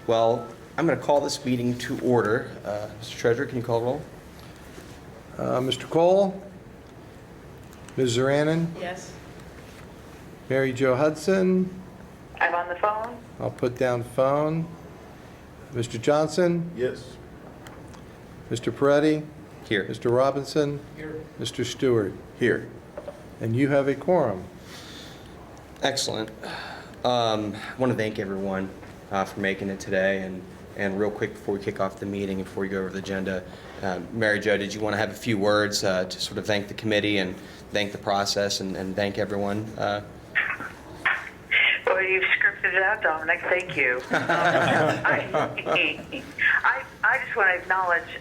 Well, I'm going to call this meeting to order. Mr. Treasurer, can you call roll? Mr. Cole? Ms. Zeranin? Yes. Mary Jo Hudson? I'm on the phone. I'll put down phone. Mr. Johnson? Yes. Mr. Peretti? Here. Mr. Robinson? Here. Mr. Stewart? Here. And you have a quorum. Excellent. I want to thank everyone for making it today. And real quick, before we kick off the meeting, before we go over the agenda, Mary Jo, did you want to have a few words to sort of thank the committee and thank the process and thank everyone? Well, you've scripted it out, Dominic. Thank you. I just want to acknowledge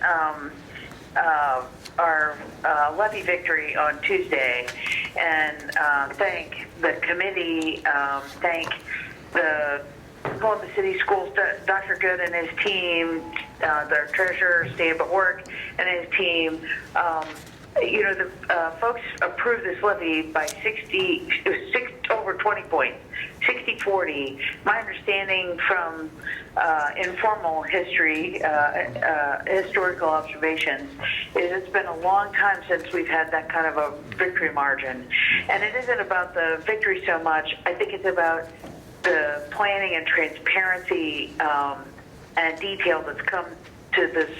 our levy victory on Tuesday and thank the committee, thank the Columbus City Schools, Dr. Good and his team, their treasurer, Steve at work, and his team. The folks approved this levy by over 20 points, 60-40. My understanding from informal history, historical observations, is it's been a long time since we've had that kind of a victory margin. And it isn't about the victory so much. I think it's about the planning and transparency and detail that's come to this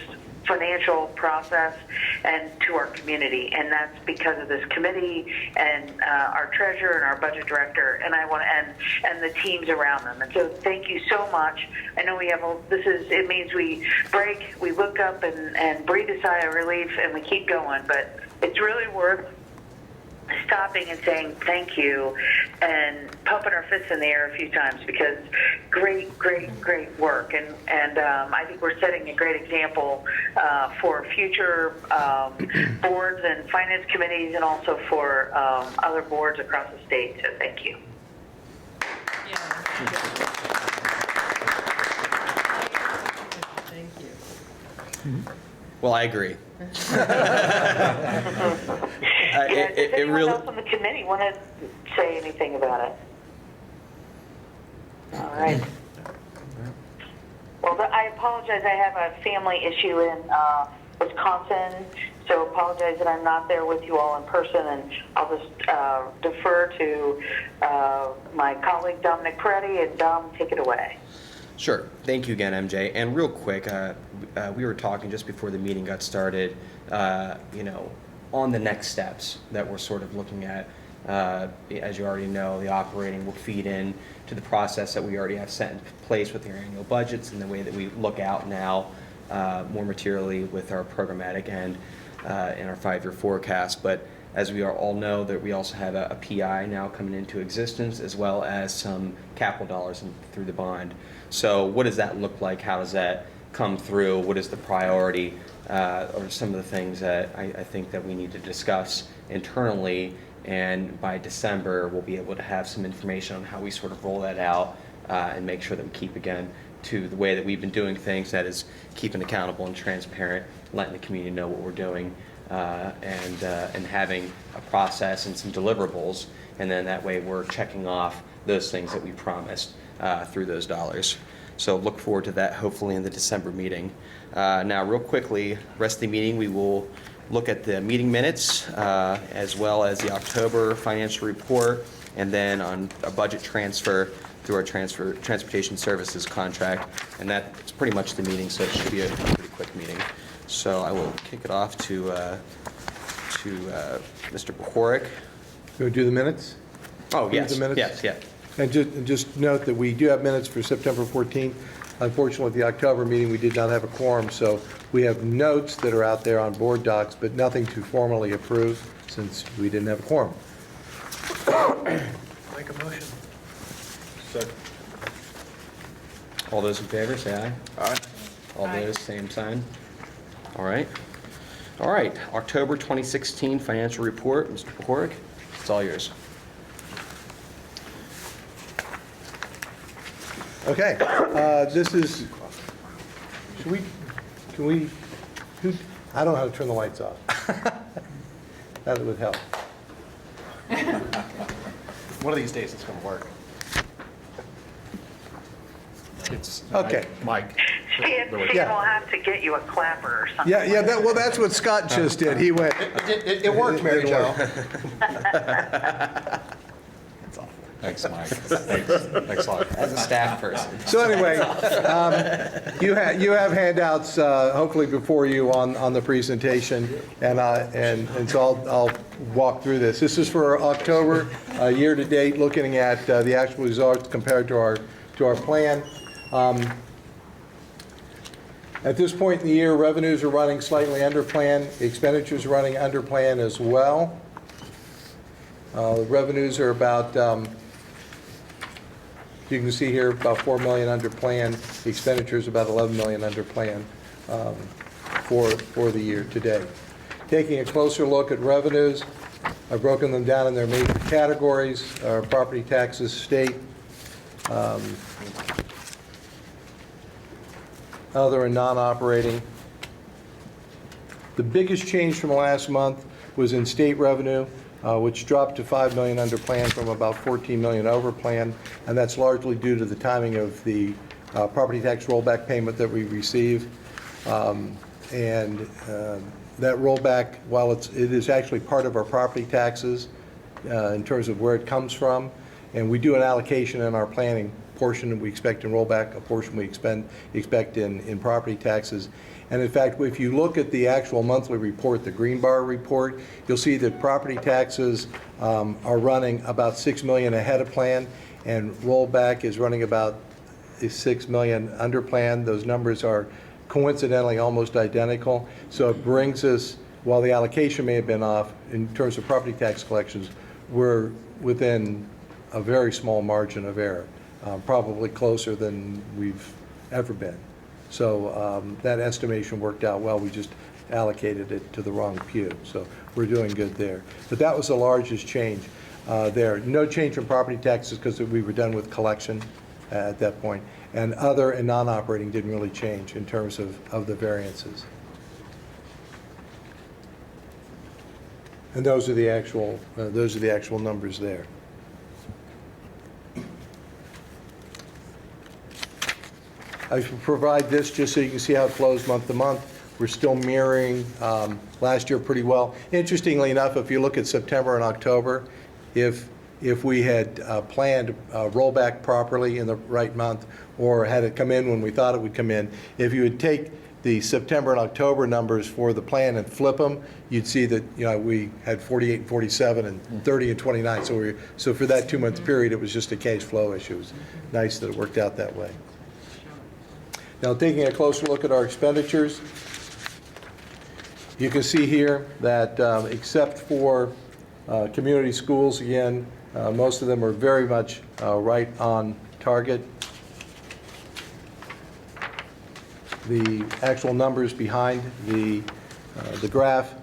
financial process and to our community, and that's because of this committee and our treasurer and our budget director, and and the teams around them. And so, thank you so much. I know we have it means we break, we look up and breathe a sigh of relief, and we keep going. But it's really worth stopping and saying thank you and pumping our fists in the air a few times, because great work, and I think we're setting a great example for future boards and finance committees, and also for other boards across the state. So thank you. Yeah. Thank you. Well, I agree. Does anyone else on the committee want to say anything about it? All right. Well, I apologize. I have a family issue in Wisconsin, so apologize that I'm not there with you all in person, and I'll just defer to my colleague Dominic Peretti, and Dom, take it away. Sure. Thank you again, MJ. And real quick, we were talking just before the meeting got started, on the next steps that we're sort of looking at. As you already know, the operating will feed in to the process that we already have set in place with our annual budgets, and the way that we look out now more materially with our programmatic and in our 5-year forecast. But as we all know, that we also have a PI now coming into existence, as well as some capital dollars through the bond. So what does that look like? How does that come through? What is the priority? Or some of the things that I think that we need to discuss internally, and by December we'll be able to have some information on how we sort of roll that out and make sure that we keep, again, to the way that we've been doing things, that is keeping accountable and transparent, letting the community know what we're doing, and having a process and some deliverables, and then that way we're checking off those things that we promised through those dollars. So look forward to that, hopefully in the December meeting. Now, real quickly, rest of the meeting, we will look at the meeting minutes as well as the October financial report, and then on a budget transfer through our transportation services contract, and that's pretty much the meeting, so it should be a pretty quick meeting. So I will kick it off to Mr. Pahoric. Can we do the minutes? Oh, yes, The minutes? yes, yeah. And just note that we do have minutes for September 14th. Unfortunately, at the October meeting, we did not have a quorum, so we have notes that are out there on board docs, but nothing to formally approve since we didn't have a quorum. Make a motion. Second. All those in favor, say aye. Aye. All those, same sign. All right. All right, October 2016 financial report, Mr. Pahoric, it's all yours. Okay, this is, I don't know how to turn the lights off. That would help. One of these days it's going to work. It's. Okay. Mike. Stan will have to get you a clapper or something. Yeah, well, that's what Scott just did. He went. It worked, Mary Jo. Thanks, Mike. Thanks a lot. As a staff person. So anyway, you have handouts hopefully before you on the presentation, and so I'll walk through this. This is for October, year to date, looking at the actual results compared to our plan. At this point in the year, revenues are running slightly under plan. Expenditures are running under plan as well. Revenues are about, you can see here, about $4 million under plan. The expenditures about $11 million under plan for the year to date. Taking a closer look at revenues, I've broken them down in their major categories: property taxes, state, other and non-operating. The biggest change from last month was in state revenue, which dropped to $5 million under plan from about $14 million over plan, and that's largely due to the timing of the property tax rollback payment that we receive. That rollback, while it is actually part of our property taxes in terms of where it comes from, and we do an allocation in our planning portion that we expect in rollback, a portion we expect in property taxes. And in fact, if you look at the actual monthly report, the green bar report, you'll see that property taxes are running about $6 million ahead of plan, and rollback is running about $6 million under plan. Those numbers are coincidentally almost identical. So it brings us, while the allocation may have been off, in terms of property tax collections, we're within a very small margin of error, probably closer than we've ever been. So that estimation worked out well. We just allocated it to the wrong pew. So we're doing good there. But that was the largest change there. No change in property taxes because we were done with collection at that point. And other and non-operating didn't really change in terms of the variances. And those are the actual numbers there. I provide this just so you can see how it flows month to month. We're still mirroring last year pretty well. Interestingly enough, if you look at September and October, if we had planned rollback properly in the right month, or had it come in when we thought it would come in, if you would take the September and October numbers for the plan and flip them, you'd see that we had 48 and 47 and 30 and 29. So for that 2-month period, it was just a cash flow issue. It was nice that it worked out that way. Now, taking a closer look at our expenditures, you can see here that except for community schools, again, most of them are very much right on target. The actual numbers behind the graph,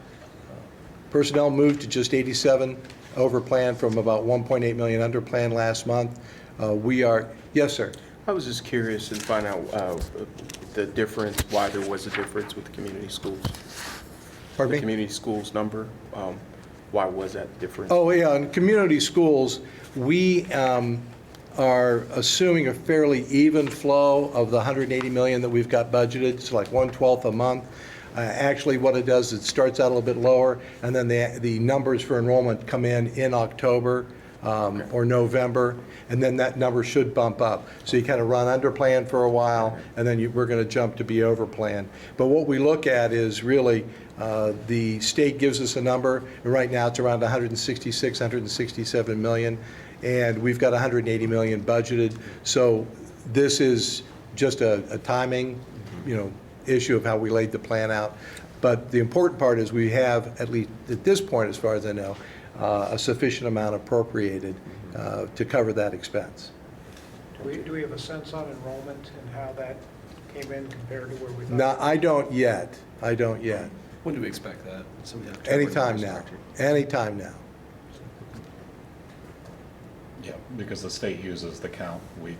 personnel moved to just 87 over plan from about 1.8 million under plan last month. Yes, sir. I was just curious to find out the difference, why there was a difference with the community schools. Pardon me? The community schools number, why was that different? Oh, yeah, in community schools, we are assuming a fairly even flow of the $180 million that we've got budgeted. It's like 1/12 a month. Actually, what it does, it starts out a little bit lower, and then the numbers for enrollment come in October or November, and then that number should bump up. So you kind of run under plan for a while, and then we're going to jump to be over plan. But what we look at is really the state gives us a number, and right now it's around 166, 167 million, and we've got 180 million budgeted. So this is just a timing, issue of how we laid the plan out. But the important part is we have, at least at this point, as far as I know, a sufficient amount appropriated to cover that expense. Do we have a sense on enrollment and how that came in compared to where we thought? No, I don't yet. When do we expect that? Some of the October Anytime numbers now. start Anytime now. Yeah, because the state uses the count. We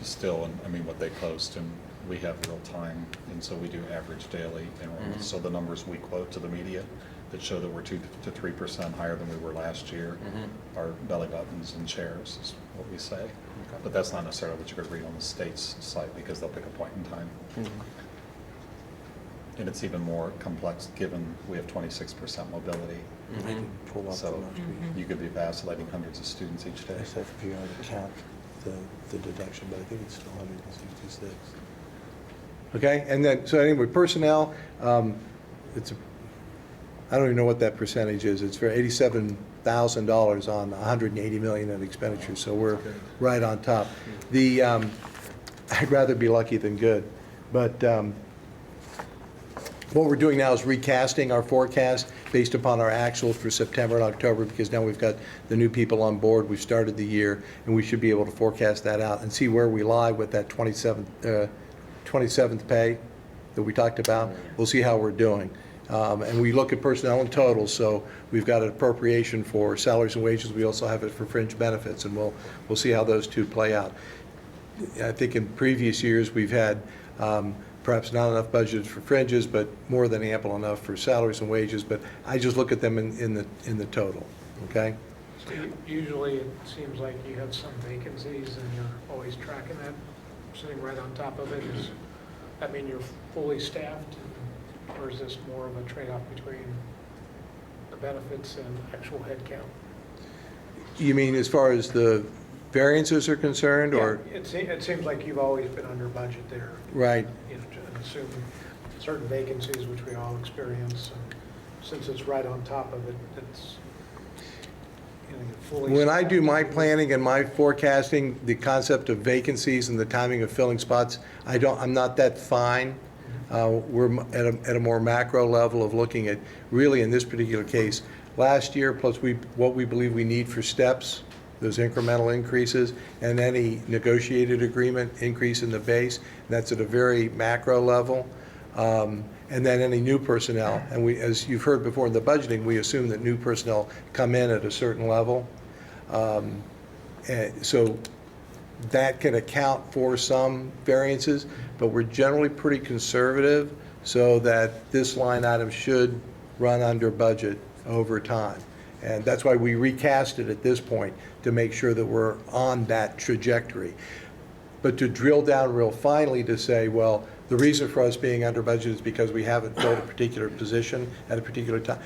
still, what they post, and we have real time, and so we do average daily enrollment. So the numbers we quote to the media that show that we're 2 to 3% higher than we were last year are belly buttons and chairs, is what we say. But that's not necessarily what you could read on the state's site, because they'll pick a point in time. And it's even more complex, given we have 26% mobility. I can pull up the So most you could be vacillating hundreds of students each day. SFPR to count the deduction, but I think it's still 166. Okay, and then, so anyway, personnel, it's, I don't even know what that percentage is. It's for $87,000 on $180 million in expenditures, so we're right on top. The, I'd rather be lucky than good, but what we're doing now is recasting our forecast based upon our actuals for September and October, because now we've got the new people on board. We've started the year, and we should be able to forecast that out and see where we lie with that 27th pay that we talked about. We'll see how we're doing. And we look at personnel in total, so we've got an appropriation for salaries and wages. We also have it for fringe benefits, and we'll see how those two play out. I think in previous years, we've had perhaps not enough budgeted for fringes, but more than ample enough for salaries and wages. But I just look at them in the total, okay? So usually it seems like you have some vacancies and you're always tracking that, sitting right on top of it. Does that mean you're fully staffed? Or is this more of a trade-off between the benefits and actual headcount? You mean as far as the variances are concerned, or? Yeah, it seems like you've always been under budget there. Right. You know, to assume certain vacancies, which we all experience, and since it's right on top of it, it's, you know, you're fully. When I do my staffed. planning and my forecasting, the concept of vacancies and the timing of filling spots, I'm not that fine. We're at a more macro level of looking at, really in this particular case, last year plus what we believe we need for steps, those incremental increases, and any negotiated agreement increase in the base. That's at a very macro level. And then any new personnel. And we, as you've heard before in the budgeting, we assume that new personnel come in at a certain level. And so that can account for some variances, but we're generally pretty conservative so that this line item should run under budget over time. And that's why we recast it at this point, to make sure that we're on that trajectory. But to drill down real finely to say, well, the reason for us being under budget is because we haven't filled a particular position at a particular time,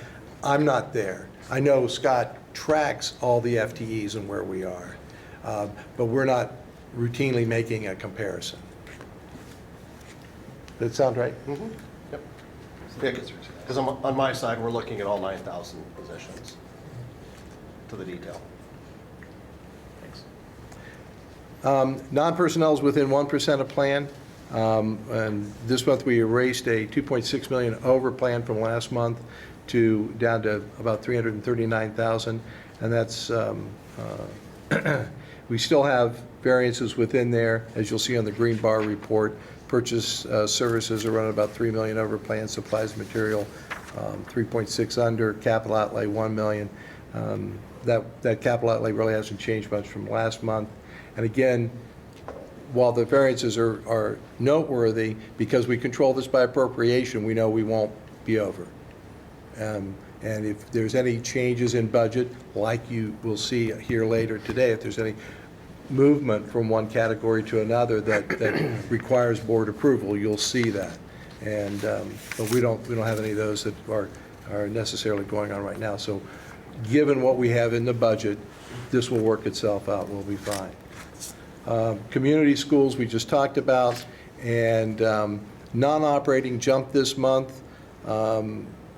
I'm not there. I know Scott tracks all the FTEs and where we are, but we're not routinely making a comparison. Does that sound right? Yep. Because on my side, we're looking at all 9,000 positions to the detail. Non-personnel is within 1% of plan. And this month, we erased a $2.6 million over plan from last month down to about $339,000. And that's, we still have variances within there, as you'll see on the green bar report. Purchase services are running about $3 million over plan, supplies and material 3.6 under, capital outlay $1 million. That capital outlay really hasn't changed much from last month. And again, while the variances are noteworthy, because we control this by appropriation, we know we won't be over. And if there's any changes in budget, like you will see here later today, if there's any movement from one category to another that requires board approval, you'll see that. And but we don't have any of those that are necessarily going on right now. So given what we have in the budget, this will work itself out. We'll be fine. Community schools we just talked about, and non-operating jumped this month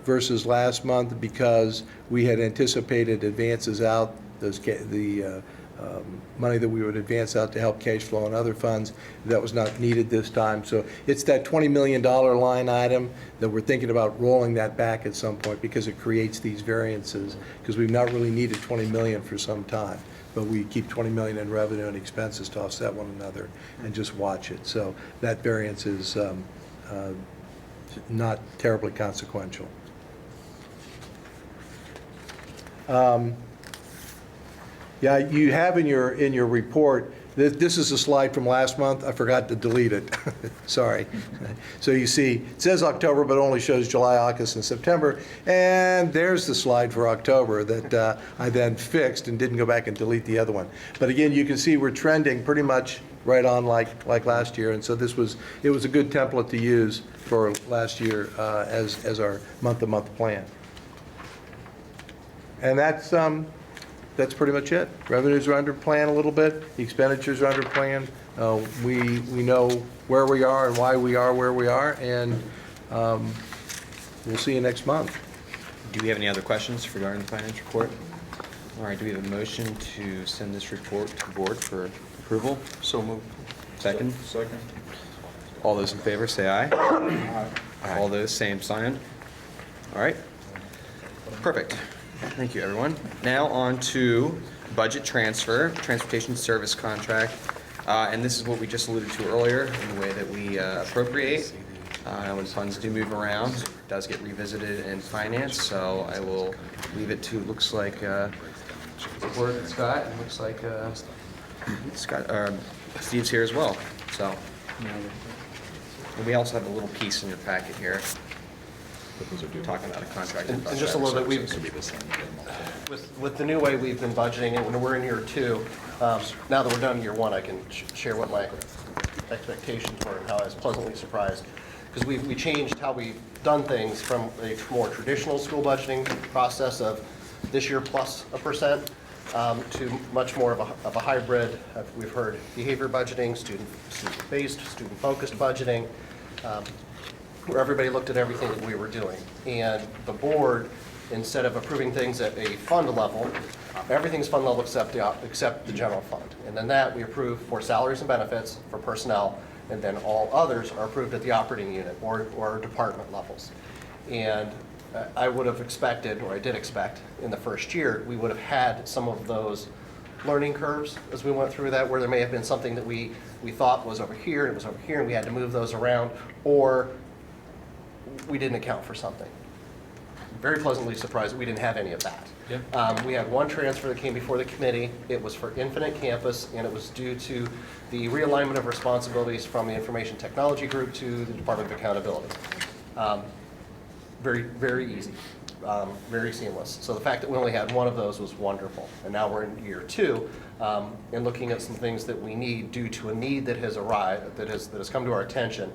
versus last month because we had anticipated advances out, the money that we would advance out to help cash flow and other funds. That was not needed this time. So it's that $20 million line item that we're thinking about rolling that back at some point, because it creates these variances, because we've not really needed $20 million for some time. But we keep $20 million in revenue and expenses to offset one another and just watch it. So that variance is not terribly consequential. Yeah, you have in your report This is a slide from last month. I forgot to delete it. Sorry. So you see, it says October, but only shows July, August, and September. And there's the slide for October that I then fixed and didn't go back and delete the other one. But again, you can see we're trending pretty much right on like last year. And so it was a good template to use for last year as our month-to-month plan. And that's pretty much it. Revenues are under plan a little bit. The expenditures are under plan. We know where we are and why we are where we are, and we'll see you next month. Do we have any other questions regarding the finance report? All right, do we have a motion to send this report to the board for approval? So moved. Second? Second. All those in favor, say aye. Aye. All those, same sign. All right. Perfect. Thank you, everyone. Now on to budget transfer, transportation service contract. And this is what we just alluded to earlier in the way that we appropriate. When funds do move around, it does get revisited in finance, so I will leave it to, looks like, Scott, and looks like Steve's here as well, so. And we also have a little piece in your packet here, talking about a contract. And just a little bit, with the new way we've been budgeting, and when we're in year 2, now that we're done year 1, I can share what my expectations were and how I was pleasantly surprised. Because we changed how we've done things from a more traditional school budgeting process of this year plus a percent to much more of a hybrid. We've heard behavior budgeting, student-based, student-focused budgeting, where everybody looked at everything that we were doing. And the board, instead of approving things at a fund level, everything's fund level except the general fund. And then that we approve for salaries and benefits, for personnel, and then all others are approved at the operating unit or department levels. And I would have expected, or I did expect, in the first year, we would have had some of those learning curves as we went through that, where there may have been something that we thought was over here, and it was over here, and we had to move those around, or we didn't account for something. Very pleasantly surprised that we didn't have any of that. Yeah. We had one transfer that came before the committee. It was for Infinite Campus, and it was due to the realignment of responsibilities from the Information Technology Group to the Department of Accountability. Very, very easy, very seamless. So the fact that we only had one of those was wonderful. And now we're in year 2, and looking at some things that we need due to a need that has arrived, that has come to our attention,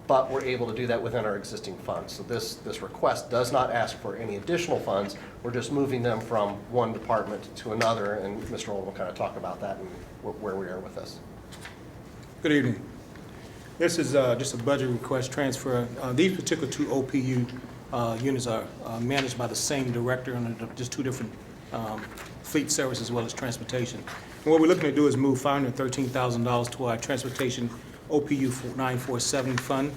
but we're able to do that within our existing funds. So this request does not ask for any additional funds. We're just moving them from one department to another, and Mr. Oldham will kind of talk about that and where we are with this. Good evening. This is just a budget request transfer. These particular 2 OPU units are managed by the same director under just 2 different fleet service as well as transportation. And what we're looking to do is move $513,000 to our transportation OPU 947 fund.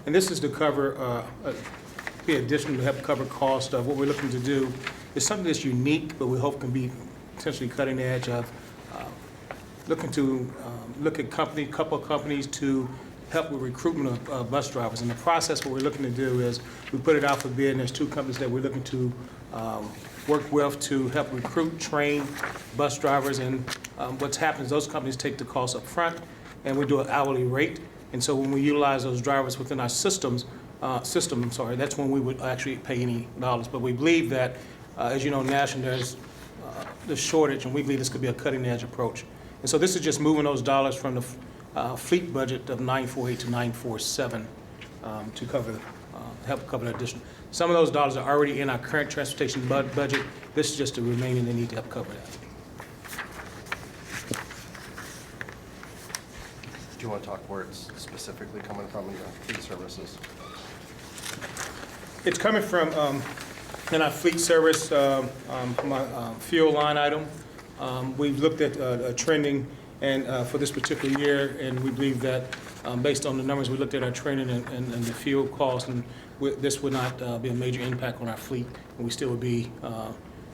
And this is to cover, be additional to help cover cost of what we're looking to do. It's something that's unique, but we hope can be potentially cutting edge of looking to look at couple of companies to help with recruitment of bus drivers. In the process, what we're looking to do is we put it out for bid, and there's 2 companies that we're looking to work with to help recruit, train bus drivers. And what's happened is those companies take the cost up front, and we do an hourly rate. And so when we utilize those drivers within our that's when we would actually pay any dollars. But we believe that, as you know, nationally, there's the shortage, and we believe this could be a cutting-edge approach. And so this is just moving those dollars from the fleet budget of 948 to 947 to cover, help cover the addition. Some of those dollars are already in our current transportation budget. This is just the remaining they need to help cover that. Do you want to talk where it's specifically coming from in the fleet services? It's coming from in our fleet service, from our fuel line item. We've looked at trending and for this particular year, and we believe that based on the numbers we looked at our trending and the fuel cost, and this would not be a major impact on our fleet, and we still would be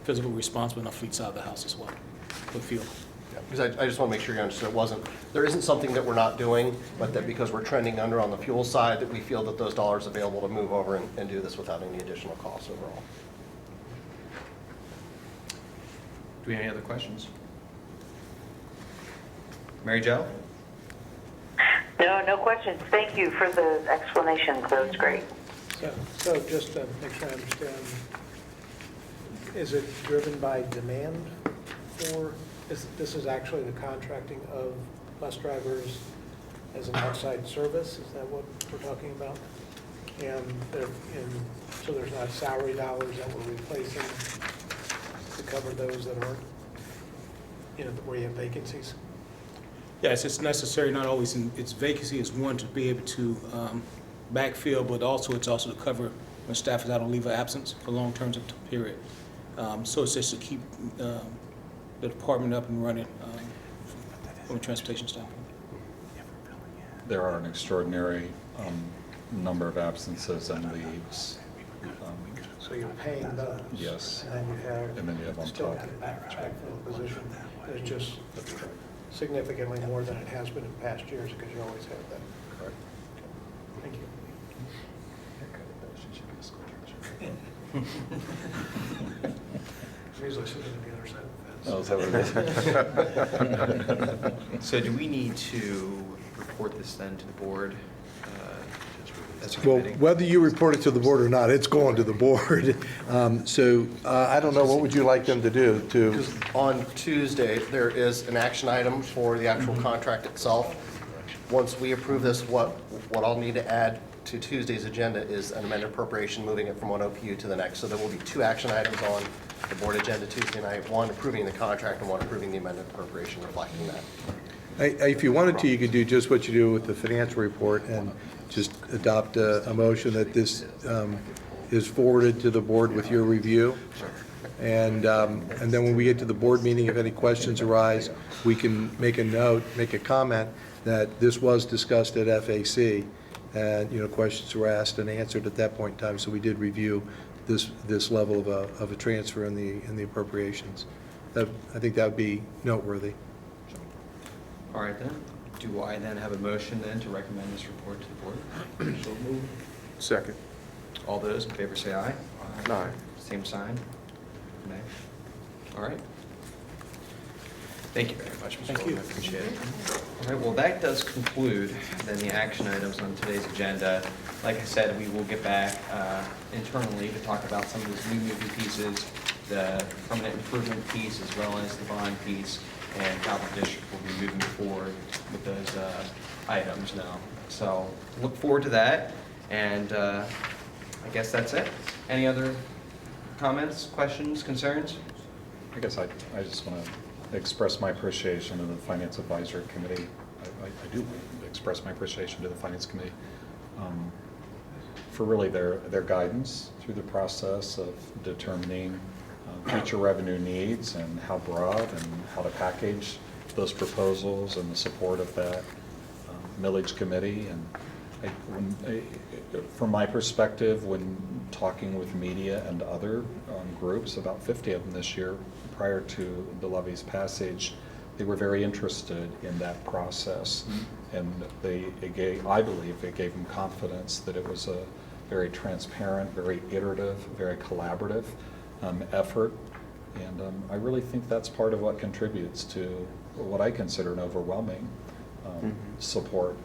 physically responsible on our fleet side of the house as well with fuel. Because I just want to make sure you understand there isn't something that we're not doing, but that because we're trending under on the fuel side, that we feel that those dollars are available to move over and do this without any additional costs overall. Do we have any other questions? Mary Jo? No questions. Thank you for the explanation. That was great. So just to make sure I understand, is it driven by demand for, this is actually the contracting of bus drivers as an outside service? Is that what we're talking about? So there's not salary dollars that we're replacing to cover those that aren't, where you have vacancies? Yes, it's necessary, not always, its vacancy is one, to be able to backfill, but also it's also to cover when staff is out on leave of absence for long terms of period. So it's just to keep the department up and running from a transportation standpoint. There are an extraordinary number of absences and leaves. So you're paying those? Yes. And then you have on still top. get backfill position. It's just significantly more than it has been in past years, because you always have that. Correct. Thank you. Usually sitting on the other side of the fence. Oh, is that what it is? So do we need to report this then to the board? As a Well, committee? whether you report it to the board or not, it's going to the board. So I don't know, what would you like them to do? Because on Tuesday, there is an action item for the actual contract itself. Once we approve this, what I'll need to add to Tuesday's agenda is an amended appropriation, moving it from one OPU to the next. So there will be two action items on the board agenda Tuesday night, one approving the contract and one approving the amended appropriation reflecting that. If you wanted to, you could do just what you do with the financial report and just adopt a motion that this is forwarded to the board with your review. And then when we get to the board meeting, if any questions arise, we can make a note, make a comment that this was discussed at FAC, and, questions were asked and answered at that point in time, so we did review this level of a transfer in the appropriations. I think that would be noteworthy. All right then. Do I then have a motion then to recommend this report to the board? So moved. Second. All those in favor say aye. Aye. Same sign? Nay? All right. Thank you very much, Mr. Thank you. Bowman. I appreciate it. All right, well, that does conclude then the action items on today's agenda. Like I said, we will get back internally to talk about some of these new moving pieces, the permanent improvement piece, as well as the bond piece, and how the district will be moving forward with those items now. So look forward to that, and I guess that's it. Any other comments, questions, concerns? I guess I just want to express my appreciation to the Finance Advisory Committee. I do express my appreciation to the Finance Committee for really their guidance through the process of determining future revenue needs and how broad and how to package those proposals and the support of that millage committee. And from my perspective, when talking with media and other groups, about 50 of them this year, prior to the levy's passage, they were very interested in that process. And I believe it gave them confidence that it was a very transparent, very iterative, very collaborative effort. And I really think that's part of what contributes to what I consider an overwhelming support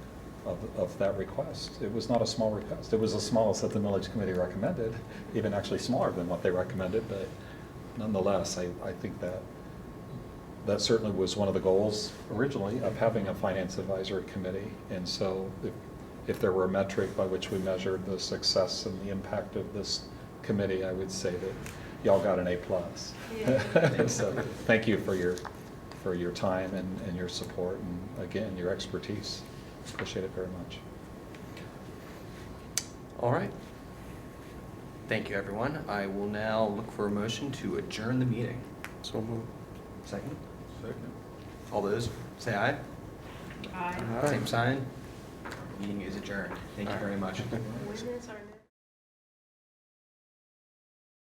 of that request. It was not a small request. It was the smallest that the millage committee recommended, even actually smaller than what they recommended, but nonetheless, I think that certainly was one of the goals originally of having a finance advisory committee. And so if there were a metric by which we measured the success and the impact of this committee, I would say that y'all got an A+. Yeah. So thank you for your time and your support, and again, your expertise. Appreciate it very much. All right. Thank you, everyone. I will now look for a motion to adjourn the meeting. So moved. Second? Second. All those, say aye. Aye. Same sign. Meeting is adjourned. Thank you very much. When is our